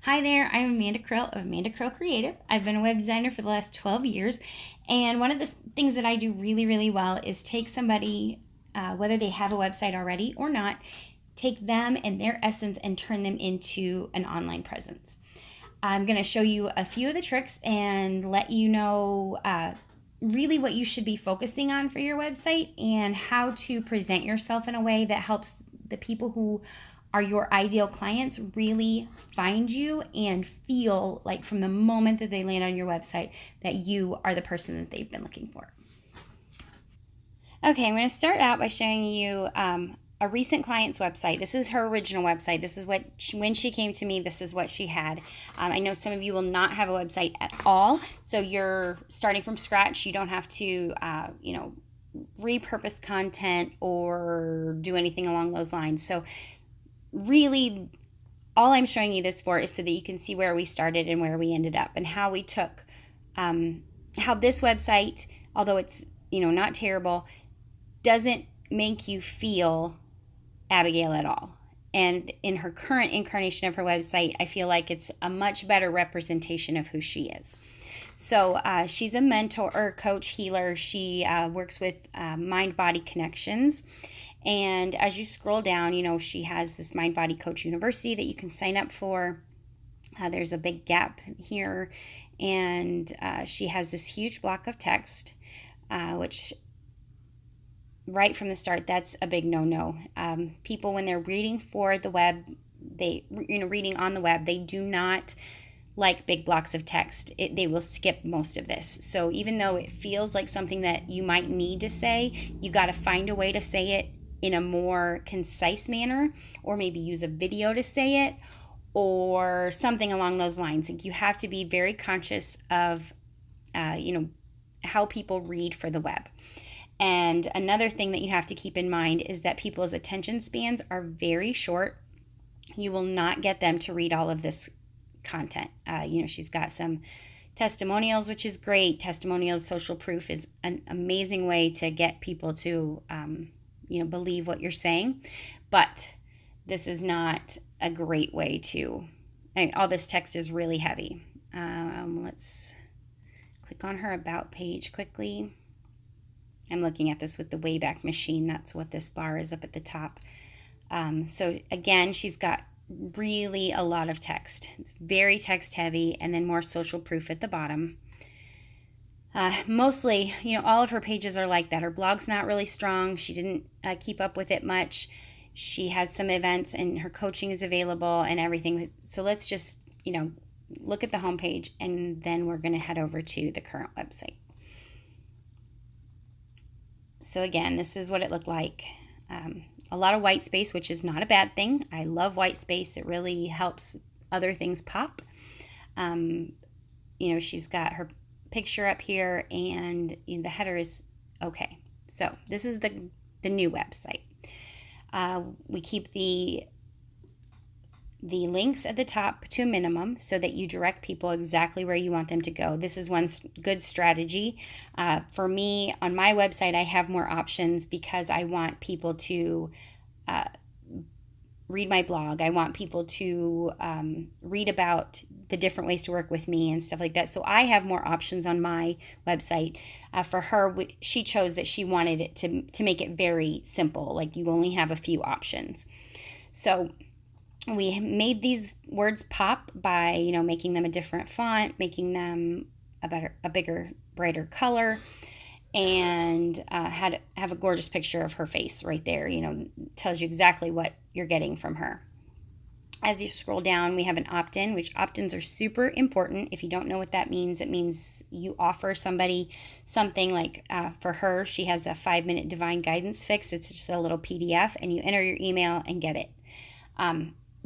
Hi there, I'm Amanda Krill of Amanda Krill Creative. I've been a web designer for the last 12 years, and one of the things that I do really, really well is take somebody, whether they have a website already or not, take them and their essence and turn them into an online presence. I'm going to show you a few of the tricks and let you know really what you should be focusing on for your website and how to present yourself in a way that helps the people who are your ideal clients really find you and feel like from the moment that they land on your website that you are the person that they've been looking for. Okay, I'm going to start out by showing you a recent client's website. This is her original website. This is what when she came to me, this is what she had. I know some of you will not have a website at all, so you're starting from scratch. You don't have to, repurpose content or do anything along those lines. So really, all I'm showing you this for is so that you can see where we started and where we ended up and how we took, how this website, although it's, not terrible, doesn't make you feel Abigail at all. And in her current incarnation of her website, I feel like it's a much better representation of who she is. So she's a mentor or coach healer. She works with mind body connections. And as you scroll down, she has this Mind Body Coach University that you can sign up for. There's a big gap here. And she has this huge block of text, which right from the start, that's a big no-no. People, when they're reading for the web, reading on the web, they do not like big blocks of text. They will skip most of this. So even though it feels like something that you might need to say, you got to find a way to say it in a more concise manner, or maybe use a video to say it, or something along those lines. Like, you have to be very conscious of, how people read for the web. And another thing that you have to keep in mind is that people's attention spans are very short. You will not get them to read all of this content. She's got some testimonials, which is great. Testimonials, social proof is an amazing way to get people to, believe what you're saying. But this is not a great way to, all this text is really heavy. Let's click on her About page quickly. I'm looking at this with the Wayback Machine. That's what this bar is up at the top. So again, she's got really a lot of text. It's very text heavy, and then more social proof at the bottom. Mostly, all of her pages are like that. Her blog's not really strong. She didn't keep up with it much. She has some events, and her coaching is available and everything. So let's just, look at the homepage, and then we're going to head over to the current website. So again, this is what it looked like. A lot of white space, which is not a bad thing. I love white space. It really helps other things pop. She's got her picture up here, and the header is okay. So this is the new website. We keep the links at the top to a minimum so that you direct people exactly where you want them to go. This is one good strategy. For me, on my website, I have more options because I want people to read my blog. I want people to read about the different ways to work with me and stuff like that. So I have more options on my website. For her, she chose that she wanted it to make it very simple. Like, you only have a few options. So we made these words pop by, making them a different font, making them a bigger, brighter color, and have a gorgeous picture of her face right there. Tells you exactly what you're getting from her. As you scroll down, we have an opt-in, which opt-ins are super important. If you don't know what that means, it means you offer somebody something like, for her, she has a 5-minute divine guidance fix. It's just a little PDF, and you enter your email and get it.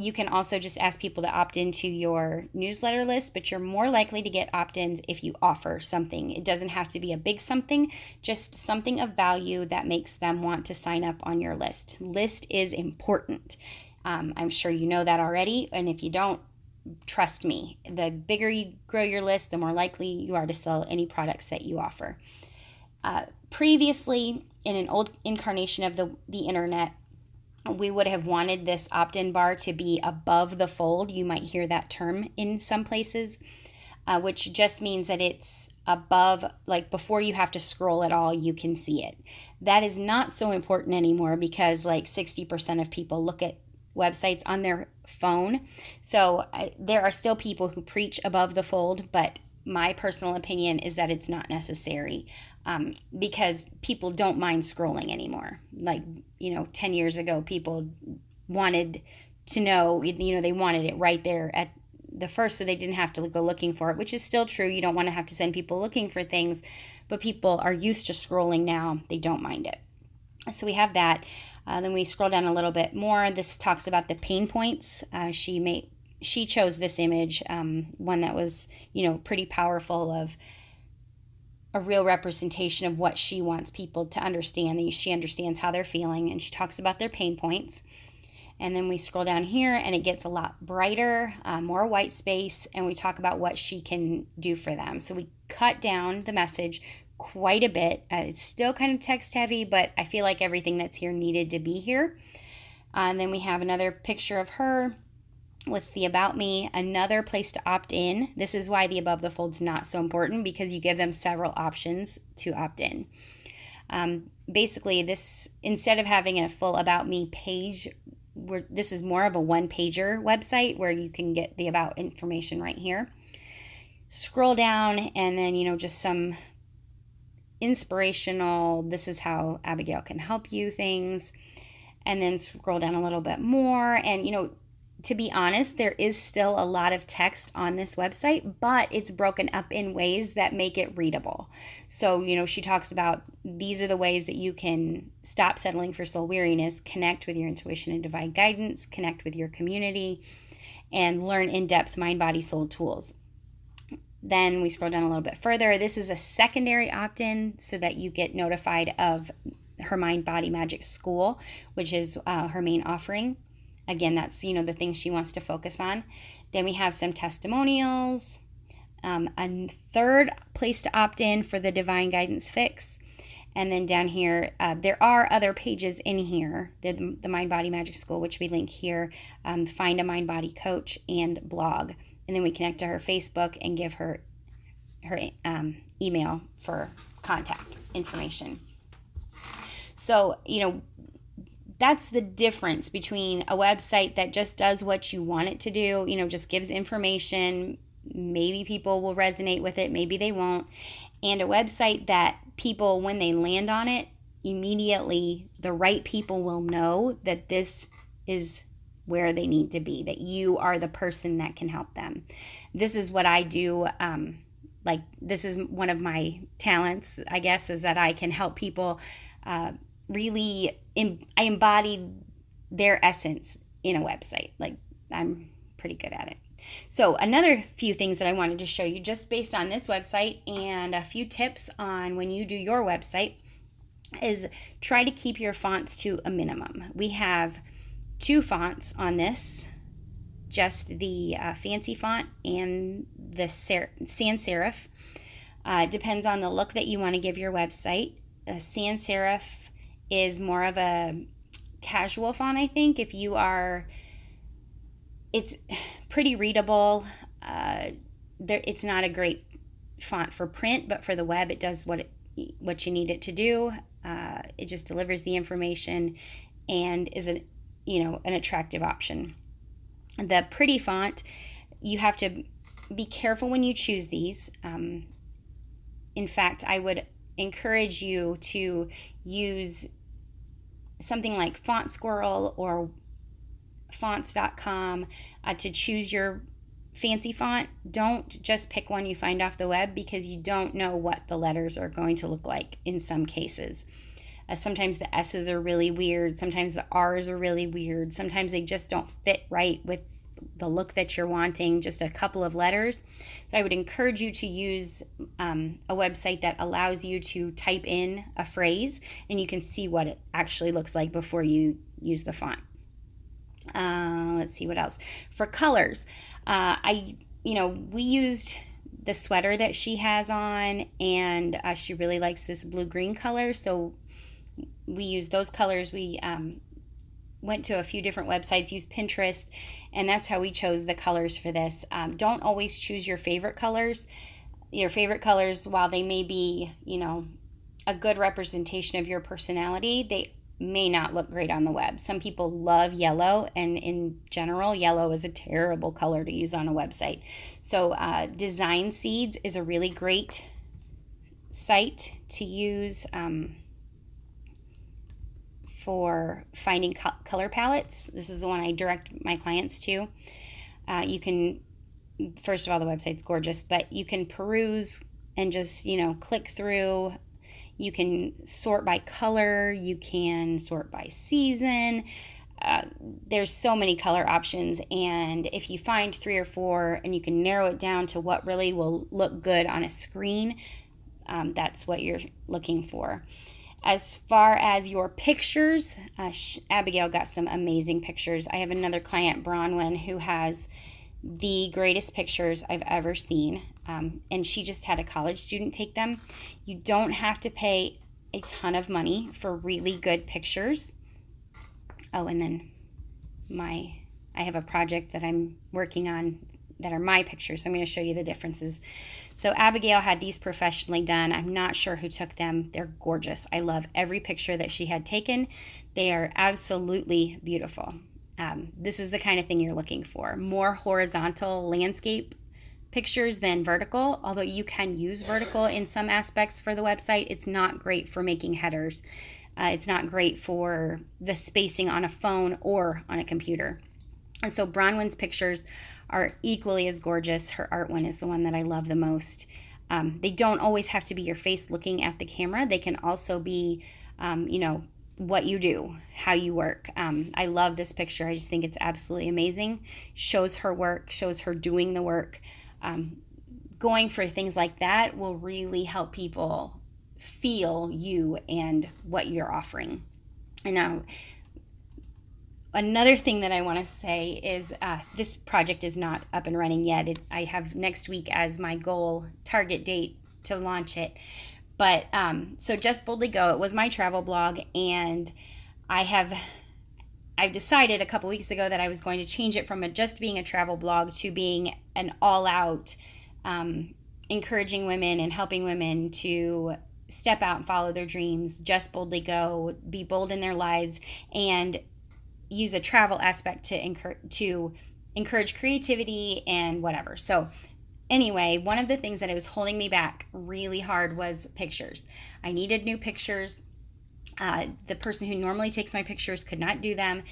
You can also just ask people to opt into your newsletter list, but you're more likely to get opt-ins if you offer something. It doesn't have to be a big something, just something of value that makes them want to sign up on your list. List is important. I'm sure you know that already, and if you don't, trust me, the bigger you grow your list, the more likely you are to sell any products that you offer. Previously, in an old incarnation of the internet, we would have wanted this opt-in bar to be above the fold. You might hear that term in some places, which just means that it's above, like before you have to scroll at all, you can see it. That is not so important anymore because like 60% of people look at websites on their phone. So there are still people who preach above the fold, but my personal opinion is that it's not necessary, because people don't mind scrolling anymore. Like, 10 years ago, people wanted to know, they wanted it right there at the first, so they didn't have to go looking for it, which is still true. You don't want to have to send people looking for things, but people are used to scrolling now. They don't mind it. So we have that. Then we scroll down a little bit more. This talks about the pain points. She chose this image, one that was, pretty powerful, of a real representation of what she wants people to understand. She understands how they're feeling, and she talks about their pain points. And then we scroll down here, and it gets a lot brighter, more white space, and we talk about what she can do for them. So we cut down the message quite a bit. It's still kind of text heavy, but I feel like everything that's here needed to be here. And then we have another picture of her with the about me, another place to opt in. This is why the above the fold's not so important, because you give them several options to opt in. Basically, this, instead of having a full about me page, this is more of a one-pager website where you can get the about information right here. Scroll down, and then, just some inspirational, this is how Abigail can help you things. And then scroll down a little bit more, and, to be honest, there is still a lot of text on this website, but it's broken up in ways that make it readable. So, she talks about these are the ways that you can stop settling for soul weariness, connect with your intuition and divine guidance, connect with your community, and learn in-depth mind, body, soul tools. Then we scroll down a little bit further. This is a secondary opt-in so that you get notified of her Mind, Body, Magic School, which is her main offering. Again, that's, the things she wants to focus on. Then we have some testimonials, a third place to opt in for the Divine Guidance Fix. And then down here, there are other pages in here, the Mind, Body, Magic School, which we link here, Find a Mind, Body Coach, and blog. And then we connect to her Facebook and give her email for contact information. So, that's the difference between a website that just does what you want it to do, just gives information. Maybe people will resonate with it, maybe they won't. And a website that people, when they land on it, immediately the right people will know that this is where they need to be, that you are the person that can help them. This is what I do. This is one of my talents, I guess, is that I can help people really, I embody their essence in a website. I'm pretty good at it. So another few things that I wanted to show you just based on this website, and a few tips on when you do your website, is try to keep your fonts to a minimum. We have 2 fonts on this, just the fancy font and the sans serif. Depends on the look that you want to give your website. Sans serif is more of a casual font, I think. It's pretty readable. It's not a great font for print, but for the web, it does what you need it to do. It just delivers the information and is an attractive option. The pretty font, you have to be careful when you choose these. In fact, I would encourage you to use something like Font Squirrel or fonts.com to choose your fancy font. Don't just pick one you find off the web, because you don't know what the letters are going to look like in some cases. Sometimes the S's are really weird. Sometimes the R's are really weird. Sometimes they just don't fit right with the look that you're wanting, just a couple of letters. So I would encourage you to use a website that allows you to type in a phrase and you can see what it actually looks like before you use the font. Let's see what else. For colors, we used the sweater that she has on, and she really likes this blue-green color, so we use those colors. We went to a few different websites, used Pinterest, and that's how we chose the colors for this. Don't always choose your favorite colors. Your favorite colors, while they may be, a good representation of your personality, they may not look great on the web. Some people love yellow, and in general, yellow is a terrible color to use on a website. So Design Seeds is a really great site to use for finding color palettes. This is the one I direct my clients to. You can, first of all, the website's gorgeous, but you can peruse and just, click through. You can sort by color. You can sort by season. There's so many color options, and if you find 3 or 4 and you can narrow it down to what really will look good on a screen, that's what you're looking for. As far as your pictures, Abigail got some amazing pictures. I have another client, Bronwyn, who has the greatest pictures I've ever seen, and she just had a college student take them. You don't have to pay a ton of money for really good pictures. Oh, and then I have a project that I'm working on that are my pictures. So I'm going to show you the differences. So Abigail had these professionally done. I'm not sure who took them. They're gorgeous. I love every picture that she had taken. They are absolutely beautiful. This is the kind of thing you're looking for. More horizontal landscape pictures than vertical, although you can use vertical in some aspects for the website. It's not great for making headers. It's not great for the spacing on a phone or on a computer. And so Bronwyn's pictures are equally as gorgeous. Her art one is the one that I love the most. They don't always have to be your face looking at the camera. They can also be, what you do, how you work. I love this picture. I just think it's absolutely amazing. Shows her work, shows her doing the work. Going for things like that will really help people feel you and what you're offering. And now, another thing that I want to say is this project is not up and running yet. I have next week as my goal target date to launch it. But so Just Boldly Go, it was my travel blog, and I've decided a couple weeks ago that I was going to change it from just being a travel blog to being an all-out encouraging women and helping women to step out and follow their dreams, just boldly go, be bold in their lives, and use a travel aspect to encourage creativity and whatever. So anyway, one of the things that was holding me back really hard was pictures. I needed new pictures. The person who normally takes my pictures could not do them,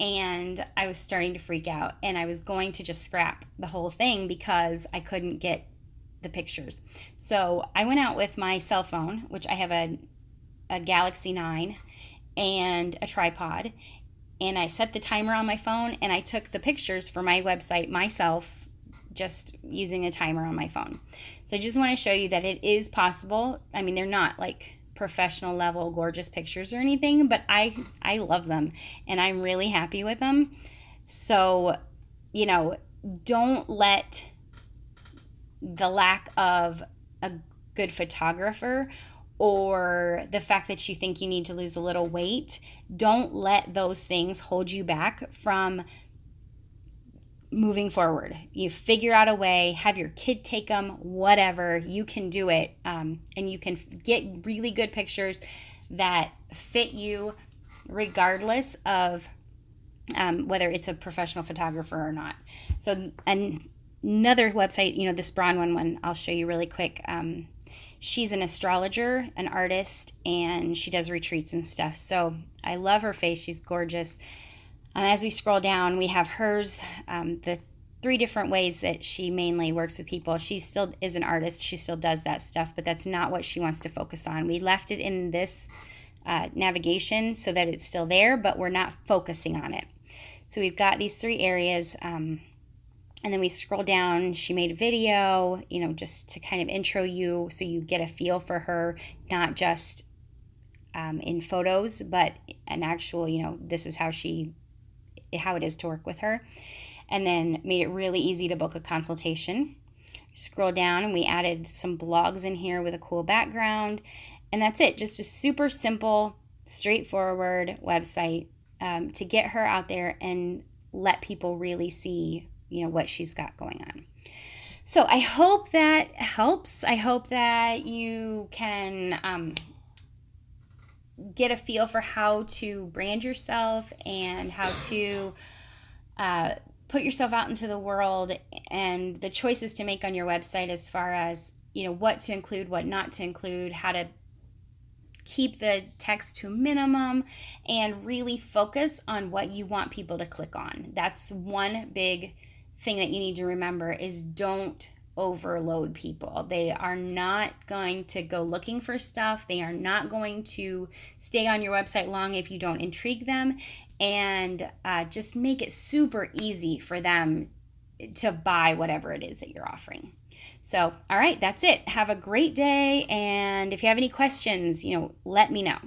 and I was starting to freak out, and I was going to just scrap the whole thing because I couldn't get the pictures. So I went out with my cell phone, which I have a Galaxy 9 and a tripod, and I set the timer on my phone, and I took the pictures for my website myself, just using a timer on my phone. So I just want to show you that it is possible. I mean, they're not like professional level gorgeous pictures or anything, but I love them, and I'm really happy with them. So, don't let the lack of a good photographer or the fact that you think you need to lose a little weight, don't let those things hold you back from moving forward. You figure out a way, have your kid take them, whatever, you can do it. And you can get really good pictures that fit you regardless of whether it's a professional photographer or not. So, and another website, this Bronwyn one, I'll show you really quick. She's an astrologer, an artist, and she does retreats and stuff. So I love her face. She's gorgeous. As we scroll down, we have hers, the 3 different ways that she mainly works with people. She still is an artist. She still does that stuff, but that's not what she wants to focus on. We left it in this navigation so that it's still there, but we're not focusing on it. So we've got these 3 areas. And then we scroll down. She made a video, just to kind of intro you so you get a feel for her, not just in photos, but an actual, this is how it is to work with her. And then made it really easy to book a consultation. Scroll down, and we added some blogs in here with a cool background. And that's it. Just a super simple, straightforward website to get her out there and let people really see, what she's got going on. So I hope that helps. I hope that you can get a feel for how to brand yourself and how to put yourself out into the world, and the choices to make on your website as far as, what to include, what not to include, how to keep the text to a minimum, and really focus on what you want people to click on. That's one big thing that you need to remember, is don't overload people. They are not going to go looking for stuff. They are not going to stay on your website long if you don't intrigue them, and just make it super easy for them to buy whatever it is that you're offering. So, all right, that's it. Have a great day. And if you have any questions, let me know.